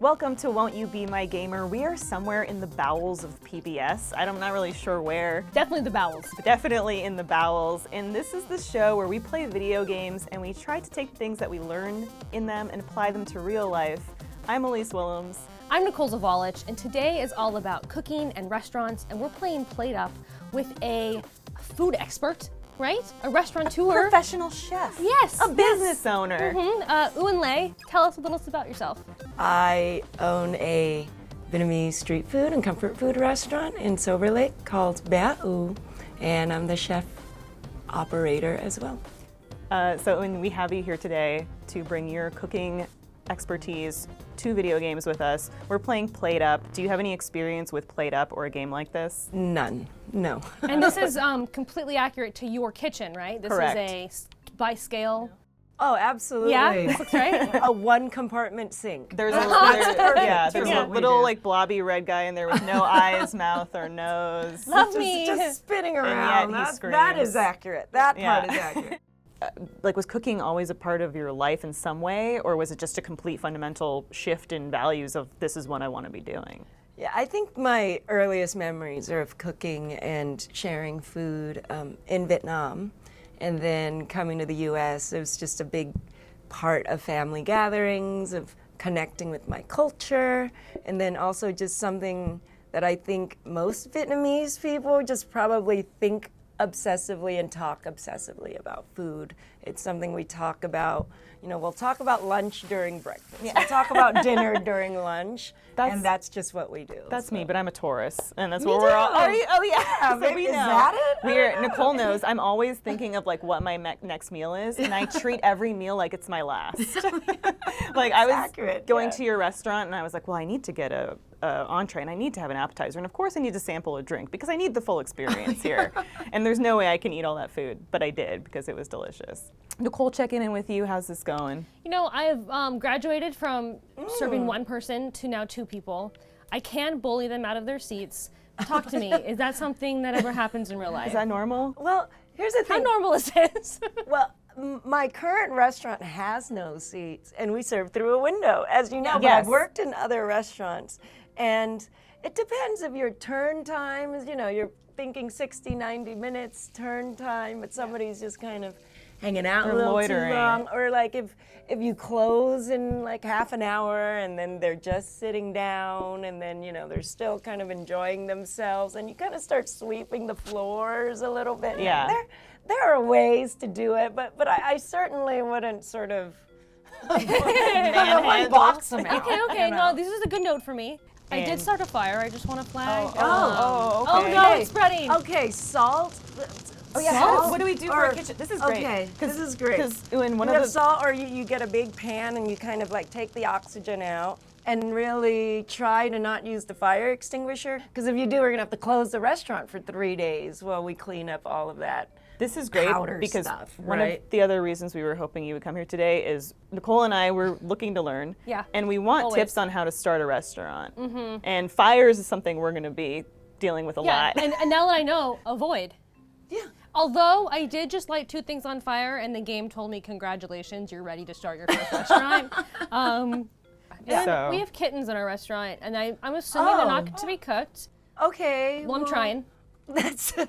Welcome to Won't You Be My Gamer. We are somewhere in the bowels of PBS. I'm not really sure where. Definitely the bowels. But definitely in the bowels. And this is the show where we play video games and we try to take things that we learn in them and apply them to real life. I'm Elise Willems. I'm Nicole Zavalich, and today is all about cooking and restaurants, and we're playing Plate Up with a food expert, right? A restaurateur. Professional chef. Yes. A business owner. Ewan Lay, tell us a little about yourself. I own a Vietnamese street food and comfort food restaurant in Silver Lake called Ba U, and I'm the chef operator as well. So when we have you here today to bring your cooking expertise to video games with us, we're playing Plate Up. Do you have any experience with Plate Up or a game like this? None, no. And this is completely accurate to your kitchen, right? This Correct. is a by scale. Oh, absolutely. Yeah, this looks right. A one compartment sink. There's a, That's there's what a we little do. like blobby red guy in there with no eyes, mouth, or nose. Love me. Just spinning yet around. he That screams. is accurate. That Yeah. part is accurate. Like, was cooking always a part of your life in some way, or was it just a complete fundamental shift in values of this is what I want to be doing? Yeah, I think my earliest memories are of cooking and sharing food in Vietnam. And then coming to the US, it was just a big part of family gatherings, of connecting with my culture, and then also just something that I think most Vietnamese people just probably think obsessively and talk obsessively about food. It's something we talk about, we'll talk about lunch during breakfast. We'll talk about dinner during lunch, and that's just what we do. That's me, but I'm a Taurus, and that's Me what we're all. too. Are you? Oh yeah. So maybe- we is know. that it? Nicole knows. I'm always thinking of like what my next meal is, and I treat every meal like it's my last. Like I was accurate, going yeah. to your restaurant, and I was like, well, I need to get a entree, and I need to have an appetizer, and of course I need to sample a drink because I need the full experience here. And there's no way I can eat all that food, but I did because it was delicious. Nicole, checking in with you. How's this going? I've graduated from serving one person to now two people. I can bully them out of their seats. Talk to me. Is that something that ever happens in real life? Is that normal? Well, here's the How thing. normal is this? Well, my current restaurant has no seats, and we serve through a window, as you know. But Yes. I've worked in other restaurants, and it depends if your turn time is, you're thinking 60, 90 minutes turn time, but somebody's just kind of hanging out Or a little loitering. too long, or like if you close in like half an hour and then they're just sitting down and then they're still kind of enjoying themselves, and you kind of start sweeping the floors a little bit. Yeah. There are ways to do it, but I certainly wouldn't sort of box them out. Okay. No, this is a good note for me. I did And- start a fire. I just want to flag. Okay. Oh no, it's spreading. Okay, salt. Oh yeah. Salt? What do we do for Or- a kitchen? This is great. Okay, this is great. Because in one You of have the salt, or you get a big pan and you kind of like take the oxygen out and really try to not use the fire extinguisher. Because if you do, we're gonna have to close the restaurant for 3 days while we clean up all of that. This is great powder because stuff, one right? of the other reasons we were hoping you would come here today is Nicole and I were looking to learn. Yeah, And we want always. tips on how to start a restaurant. Mm-hmm. And fires is something we're going to be dealing with a Yeah, lot. and now that I know, avoid. Yeah. Although I did just light 2 things on fire, and the game told me, congratulations, you're ready to start your first restaurant. And So- we have kittens in our restaurant, and I'm assuming they're not Oh. to be cooked. Okay. Well, I'm trying. That's the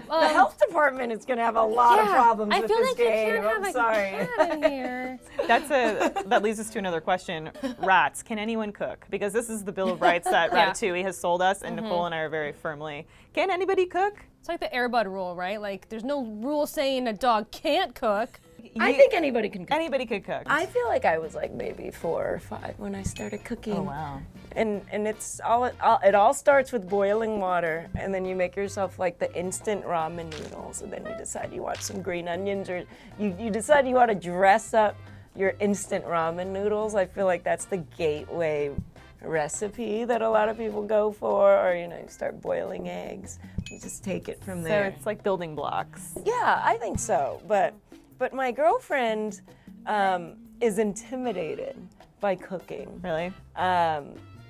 health department is going to have a lot of problems I with feel this like you game. can't have I'm a sorry. cat in here. That leads us to another question. Rats, can anyone cook? Because this is the Bill of Rights that Yeah. Ratatouille has sold us, and Nicole and I are very firmly. Can anybody cook? It's like the Air Bud rule, right? Like, there's no rule saying a dog can't cook. I think anybody can cook. Anybody could cook. I feel like I was like maybe 4 or 5 when I started cooking. Oh, wow. And it's it all starts with boiling water, and then you make yourself like the instant ramen noodles, and then you decide you want some green onions, or you decide you want to dress up your instant ramen noodles. I feel like that's the gateway recipe that a lot of people go for, or you start boiling eggs. You just take it from So there. it's like building blocks. Yeah, I think so. But my girlfriend is intimidated by cooking. Really?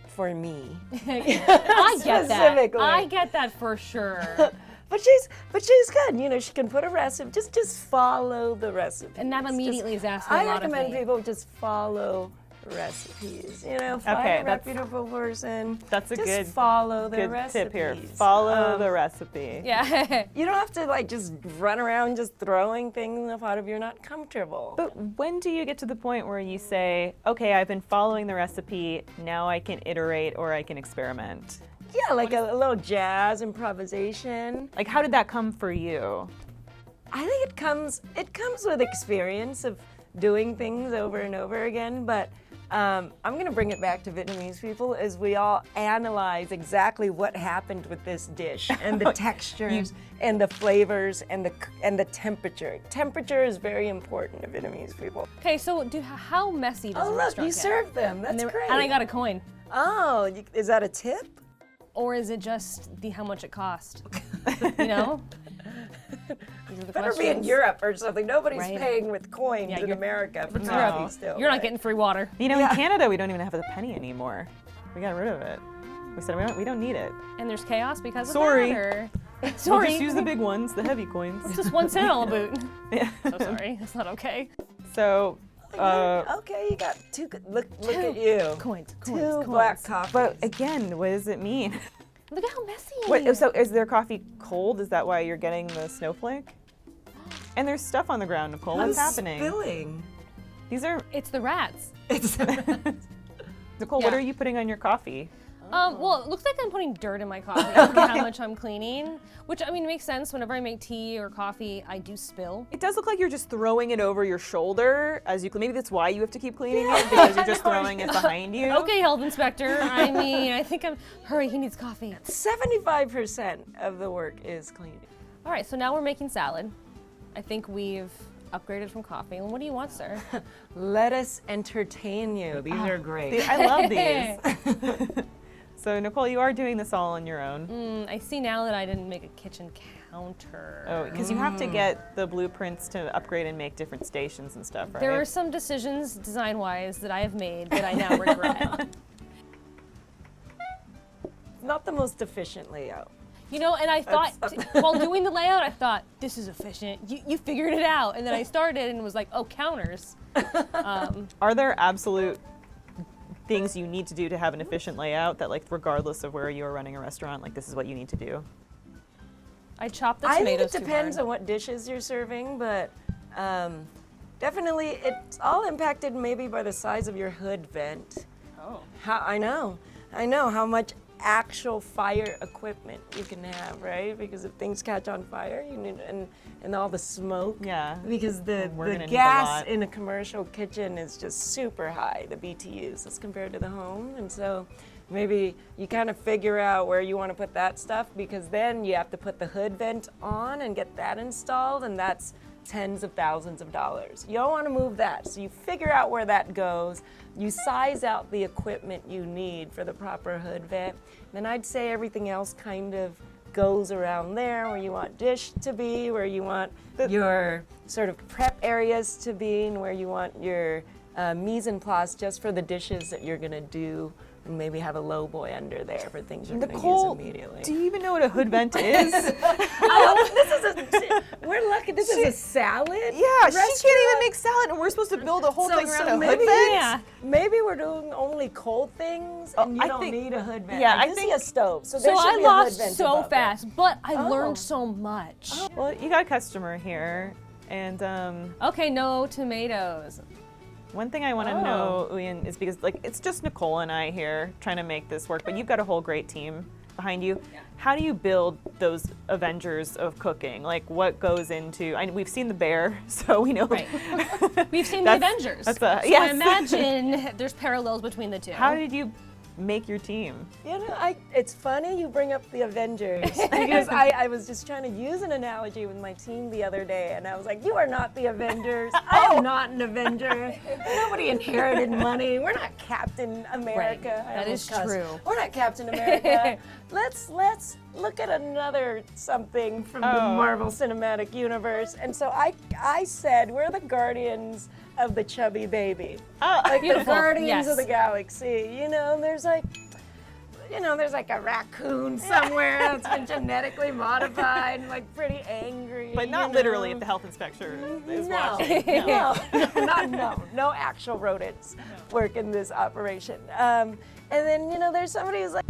For me. I get that. Specifically. I get that for sure. But she's good. She can put a recipe. Just follow the recipe. And that immediately is asking I a lot of recommend me. people just follow recipes. You know, find Okay, a that's- reputable person. That's a just good, follow their good recipes. tip here. Follow the recipe. Yeah. You don't have to like just run around just throwing things in the pot if you're not comfortable. But when do you get to the point where you say, okay, I've been following the recipe, now I can iterate or I can experiment? Yeah, like a little jazz improvisation. Like, how did that come for you? I think it comes with experience of doing things over and over again, but I'm gonna bring it back to Vietnamese people as we all analyze exactly what happened with this dish and the textures and the flavors and the temperature. Temperature is very important to Vietnamese people. Okay, so how messy does Oh a look, restaurant you get? served them. That's And great. And I got a coin. Oh, is that a tip? Or is it just how much it cost? You know? These are the Better be in questions. Europe or something. Nobody's Right. paying with coins Yeah, in you're- America for It's No. coffee Europe. still. You're not right? getting free water. You know, Yeah. in Canada, we don't even have the penny anymore. We got rid of it. We said we don't need it. And there's chaos because of Sorry. that? Or... We'll Sorry. just use the big ones, the heavy coins. It's just 1 cent on a boot. Yeah. So sorry. That's not okay. So, Okay, you got two. Look at you. Coins. Two black coffees. but again, what does it mean? Look at how messy. So is their coffee cold? Is that why you're getting the snowflake? And there's stuff on the ground, Nicole. What's happening? Spilling. These are It's the rats. It's Nicole. What Yeah. are you putting on your coffee? Well, it looks like I'm putting dirt in my coffee. Look at how much I'm cleaning. Which, I mean, makes sense. Whenever I make tea or coffee, I do spill. It does look like you're just throwing it over your shoulder as you. Maybe that's why you have to keep cleaning it because you're just throwing it behind you. Okay, health inspector. I mean, I think hurry, he needs coffee. 75% of the work is cleaning. All right, so now we're making salad. I think we've upgraded from coffee. And what do you want, sir? Let us entertain you. These are great. I love these. So Nicole, you are doing this all on your own. I see now that I didn't make a kitchen counter. Oh, because you have to get the blueprints to upgrade and make different stations and stuff, right? There are some decisions design-wise that I have made that I now regret. Not the most efficient layout. You know, and I thought, while doing the layout, I thought, this is efficient. You figured it out. And then I started and was like, oh, counters. Are there absolute things you need to do to have an efficient layout that, like, regardless of where you are running a restaurant, like, this is what you need to do? I chopped the I think tomatoes it depends too on what dishes you're serving, but definitely it's all impacted maybe by the size of your hood vent. Oh. I know how much actual fire equipment you can have, right? Because if things catch on fire, you need and all the smoke. Yeah. Because the We're gonna need a gas lot. in a commercial kitchen is just super high, the BTUs, as compared to the home, and so maybe you kind of figure out where you want to put that stuff, because then you have to put the hood vent on and get that installed, and that's tens of thousands of dollars. You don't want to move that, so you figure out where that goes. You size out the equipment you need for the proper hood vent. Then I'd say everything else kind of goes around there, where you want dish to be, where you want your sort of prep areas to be, and where you want your mise en place just for the dishes that you're gonna do, and maybe have a low boy under there for things you're gonna Nicole, use immediately. do you even know what a hood vent is? We're lucky. This is a salad. Yeah, she can't even make salad, and we're supposed to build a whole thing around a hood maybe, vent? Yeah. maybe we're doing only cold things, and you I don't think- need a hood vent. yeah, I I do think- see a stove, so So there should I be a hood lost vent so above it. fast, but I Oh. learned so much. Well, you got a customer here, and Okay, no tomatoes. one thing I want to know, Uyen, is because, like, it's just Nicole and I here trying to make this work, but you've got a whole great team behind you. How do you build those Avengers of cooking? Like, what goes into? We've seen the bear, so we know. Right. We've seen the That's- Avengers. that's so yes. I imagine there's parallels between the two. How did you make your team? You know, it's funny you bring up the Avengers because I was just trying to use an analogy with my team the other day, and I was like, "You are not the Avengers. I am not an Avenger. Nobody inherited money. We're not Captain America." Right. That is true. We're not Captain America. Let's look at another something from the Marvel Cinematic Universe. And so I said we're the guardians of the chubby baby. Oh, Like the Beautiful. Guardians Yes. of the Galaxy, you know, and there's like, there's like a raccoon somewhere that's been genetically modified and like pretty angry. But not literally if the health inspector is watching. No actual rodents work in this operation. And then, there's somebody who's like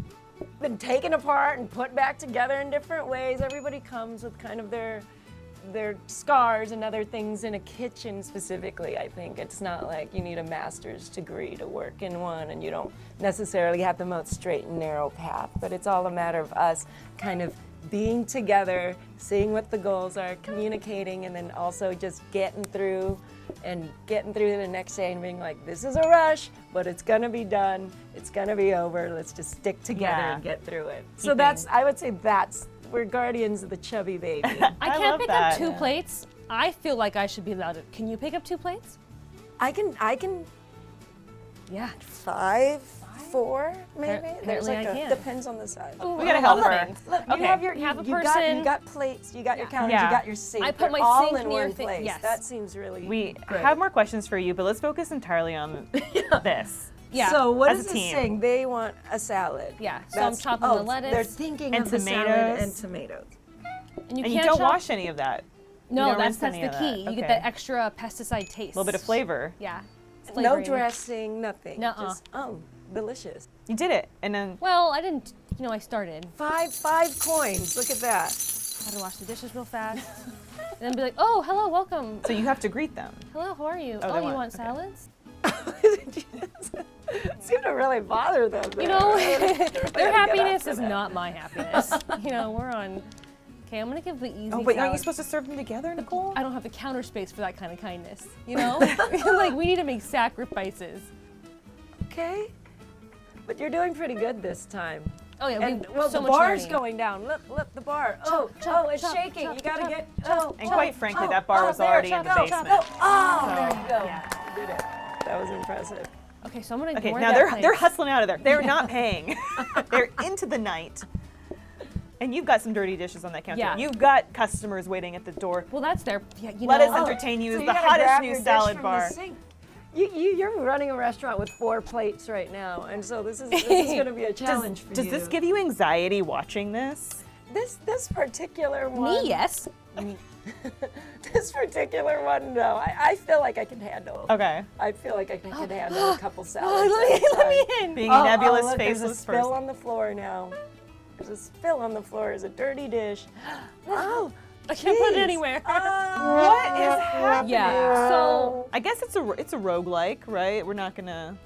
been taken apart and put back together in different ways. Everybody comes with kind of their scars and other things in a kitchen specifically. I think it's not like you need a master's degree to work in one, and you don't necessarily have the most straight and narrow path, but it's all a matter of us kind of being together, seeing what the goals are, communicating, and then also just getting through to the next day and being like, this is a rush, but it's gonna be done, it's gonna be over, let's just stick together and get through it. So I would say we're guardians of the chubby baby. I can't love pick that. up 2 plates. I feel like I should be allowed to. Can you pick up 2 plates? I can Yeah. 5, 4, maybe. There's Apparently I can. depends on the size. We gotta help her. Look, Okay. you have your You have a you person. got plates, you got your counters, Yeah. you got your sink. I put They're my all sink in near one thing- place. yes. That seems really We great. have more questions for you, but let's focus entirely on this. Yeah. So what As is a this team. saying? They want a salad. Yeah, so I'm chopping the lettuce. They're thinking And of the salad tomatoes. and tomatoes. And you And you can't don't chop- wash any of that. No, don't that's rinse that's any the of key. that. You get Okay. that extra pesticide taste. A little bit of flavor. Yeah. It's No flavoring. dressing, nothing. Nuh-uh. Just delicious. You did it, and then Well, I didn't. I started. Five coins. Look at that. I had to wash the dishes real fast, and then be like, "Oh, hello, welcome. so you have to greet them. Hello, how are you? Oh, Oh, they you want- want okay. salads? Seem to really bother them. You know, their happiness is not my happiness. We're on. Okay, I'm gonna give the easy. Oh, wait, aren't salad. you supposed to serve them together, Nicole? I don't have the counter space for that kind of kindness. Like we need to make sacrifices. Okay. But you're doing pretty good this time. Oh yeah, And we so the much bar's learning. going down. Look, the bar. chop, It's chop, shaking. chop, You gotta chop, get. chop, And quite frankly, that bar was already in the basement. There you go. You did it. That was impressive. Okay, so I'm gonna Okay, ignore now that they're place. hustling out of there. They're not paying. They're into the night. And you've got some dirty dishes on that counter. Yeah. You've got customers waiting at the door. Well, that's their. Yeah, Let us know. entertain you So as you the gotta hottest grab new your dish salad from bar. the sink. You're running a restaurant with 4 plates right now, and so this is going to be a challenge for you. Does this give you anxiety watching this? this particular one? Me, yes. This particular one, no. I feel like I can handle. Okay. I feel like I can handle a couple salads. Let me in. Being a nebulous, look, there's a faceless spill person. on the floor now. There's a spill on the floor. There's a dirty dish. Oh, I can't put it jeez. anywhere. What is happening? Yeah. So, I guess it's a roguelike, right? We're not gonna.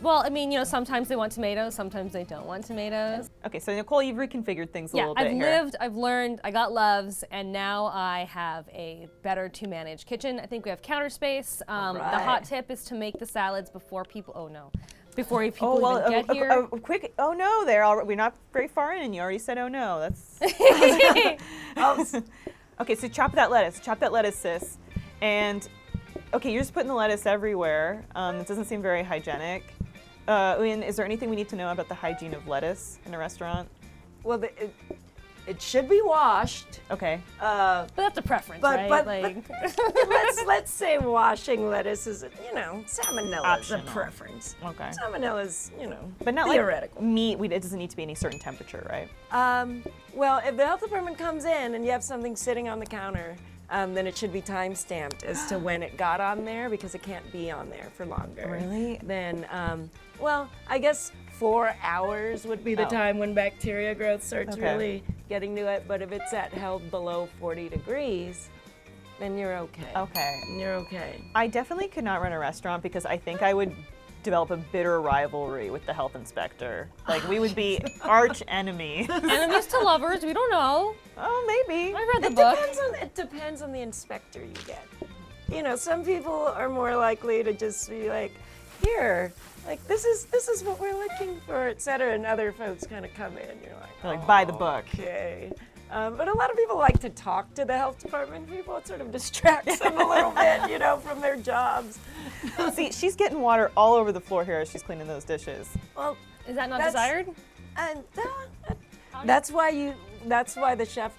well, I mean, sometimes they want tomatoes, sometimes they don't want tomatoes. Okay, so Nicole, you've reconfigured things a Yeah, little bit I've here. lived, I've learned, I got loves, and now I have a better to manage kitchen. I think we have counter space. The right. hot tip is to make the salads before people. Oh no, before people Oh well, even get here. quick! Oh no, we're not very far in, and you already said oh no. That's okay. So chop that lettuce, sis. And okay, you're just putting the lettuce everywhere. It doesn't seem very hygienic. Ian, is there anything we need to know about the hygiene of lettuce in a restaurant? Well, it should be washed. Okay. But that's a preference, But- right? but- let's say washing lettuce is, salmonella is a Optional. preference. Okay. Salmonella is, But not theoretical. like meat. It doesn't need to be any certain temperature, right? Well, if the health department comes in and you have something sitting on the counter, then it should be time stamped as to when it got on there, because it can't be on there for longer. Really? Then, well, I guess 4 hours would be the Oh. time when bacteria growth starts Okay. really getting to it. But if it's held below 40 degrees, then you're okay. Okay. You're okay. I definitely could not run a restaurant because I think I would develop a bitter rivalry with the health inspector. Like we would be arch enemies. Enemies to lovers, we don't know. Oh, maybe. I read the book. It depends on the inspector you get. Some people are more likely to just be like, here, like this is what we're looking for, etc. And other folks kind of come in, you're like, Like buy the book. okay. But a lot of people like to talk to the health department people. It sort of distracts them a little bit, from their jobs. See, she's getting water all over the floor here as she's cleaning those dishes. Well, Is that not That's- desired? and that's why the chef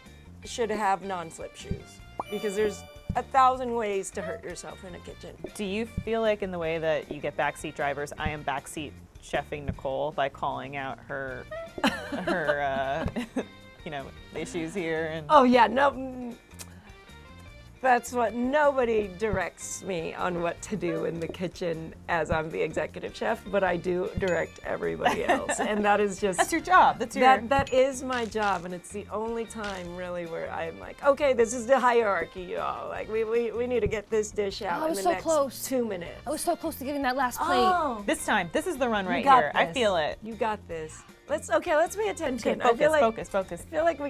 should have non-slip shoes, because there's 1,000 ways to hurt yourself in a kitchen. Do you feel like in the way that you get backseat drivers, I am backseat chefing Nicole by calling out her you know, issues here and Oh yeah, no. That's what nobody directs me on what to do in the kitchen as I'm the executive chef, but I do direct everybody else, and that is just that's your job. That's your that is my job, and it's the only time really where I'm like, okay, this is the hierarchy, y'all. Like we need to get this dish out I in was the so next close. 2 minutes. I was so close to getting that last plate. Oh, This time, this is the run right you got here. I this. feel it. You got this. Let's pay attention. Okay, I feel like focus. I feel like we're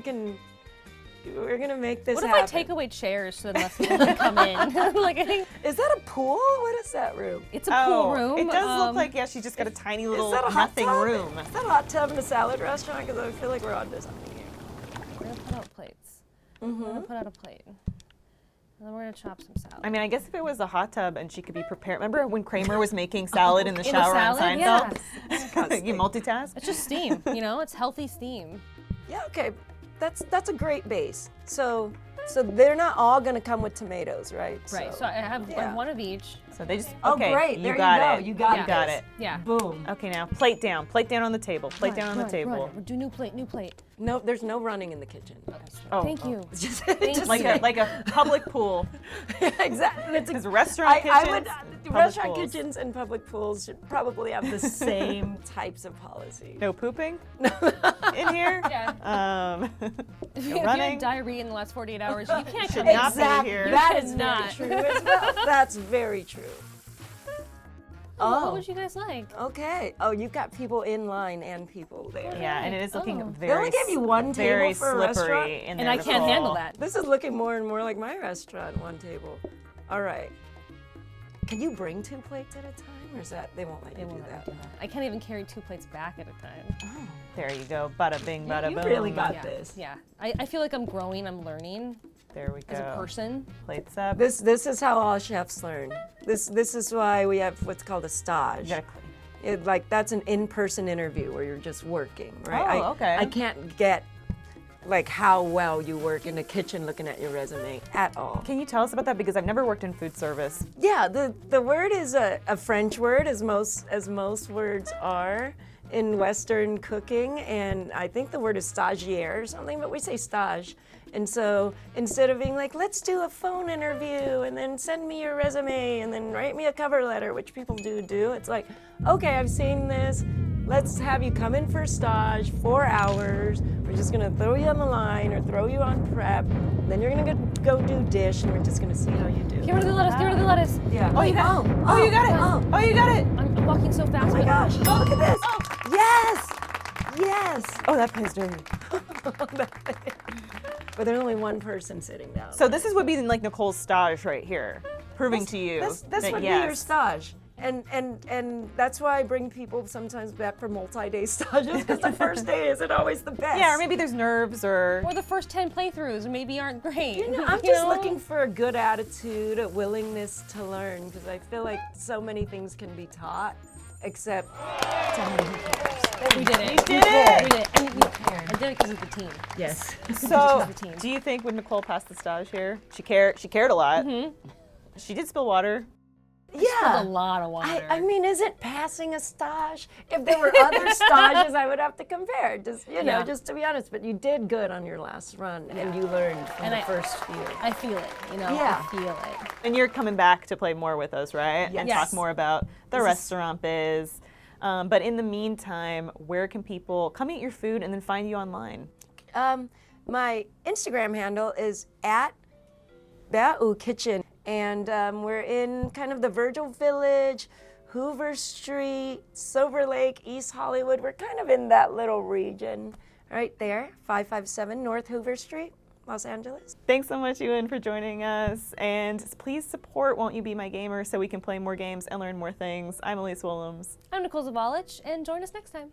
gonna make this What if happen. I take away chairs so that less people can come in? Like, I think Is that a pool? What is that room? it's a pool room. It does look like, yeah, she just got a tiny little Is that a hot nothing tub? room. Is that a hot tub in a salad restaurant? Because I feel like we're on to something here. We're gonna put out plates. We're gonna put out a plate. And then we're gonna chop some salad. I mean, I guess if it was a hot tub and she could be prepared. Remember when Kramer was making salad in the shower on salad? Seinfeld? Yes. You multitask? It's just steam, you know? It's healthy steam. Yeah, okay. That's a great base. So they're not all gonna come with tomatoes, right? Right. So I have yeah. one of each. So they just, Oh, okay, great. you There you got go. it. You got it. Yeah. Boom. Okay, now plate down on the table. Plate down on the table. We'll do new plate. No, there's no running in the kitchen. Oh, Thank you. It's just, Thank Like you. a public pool. exactly. It's Because restaurant kitchens, I would public restaurant pools. kitchens and public pools should probably have the same types of policy. No pooping in here. Yeah. If you running. had diarrhea in the last 48 hours, you can't Should come not in. be Exactly. here. That You is cannot. very true as well. That's very true. What would you guys like? Okay. Oh, you've got people in line and people there. Yeah, and it is looking Oh. very They only gave you one very table for a slippery restaurant? in And there, I can't Nicole. handle that. This is looking more and more like my restaurant, one table. All right. Can you bring 2 plates at a time, or is that they won't let you do that? I can't even carry 2 plates back at a time. There you go. Bada bing, bada You boom. really got Yeah. this. Yeah. I feel like I'm growing, I'm learning There we go. as a person. Plates up. This is how all chefs learn. This is why we have what's called a stage. You gotta clean. Like that's an in-person interview where you're just working, right? Oh, okay. I can't get like how well you work in the kitchen looking at your resume at all. Can you tell us about that? Because I've never worked in food service. Yeah, the word is a French word, as most words are in Western cooking, and I think the word is stagiaire or something, but we say stage. And so instead of being like, let's do a phone interview and then send me your resume and then write me a cover letter, which people do, it's like, okay, I've seen this. Let's have you come in for a stage, 4 hours. We're just gonna throw you on the line or throw you on prep. Then you're gonna go do dish, and we're just gonna see how you do. Get rid of the lettuce, get rid of the lettuce. Yeah. Oh, you got it. Oh, you got it. Oh. Oh, you got it. I'm walking so fast. Oh my gosh, oh, look at this. Yes! Yes! Oh, that plate's dirty. But there's only one person sitting down. So this is what be like Nicole's stage right here, proving to you This that would be your yes. stage. And that's why I bring people sometimes back for multi-day stages, because the first day isn't always the best. Yeah, or maybe there's nerves or. Or the first 10 playthroughs maybe aren't great. You know, I'm just looking for a good attitude, a willingness to learn, because I feel like so many things can be taught, except We did it. You did it. We did it. And I did it because of the team. yes. So, the team. do you think when Nicole passed the stage here, she cared a lot? Mm-hmm. She did spill water. Yeah. A lot of water. I mean, isn't passing a stage? If there were other stages, I would have to compare. Just Yeah. just to be honest. But you did good on your last run, and you learned from And the I- first few. I feel it, you know? Yeah. I feel it. And you're coming back to play more with us, right? And Yes. talk more about the This is- restaurant biz. But in the meantime, where can people come eat your food and then find you online? My Instagram handle is @Ba'u Kitchen, and we're in kind of the Virgil Village, Hoover Street, Silver Lake, East Hollywood. We're kind of in that little region right there, 557 North Hoover Street, Los Angeles. Thanks so much, Ewan, for joining us. And please support Won't You Be My Gamer so we can play more games and learn more things. I'm Elise Willems. I'm Nicole Zavalich, and join us next time.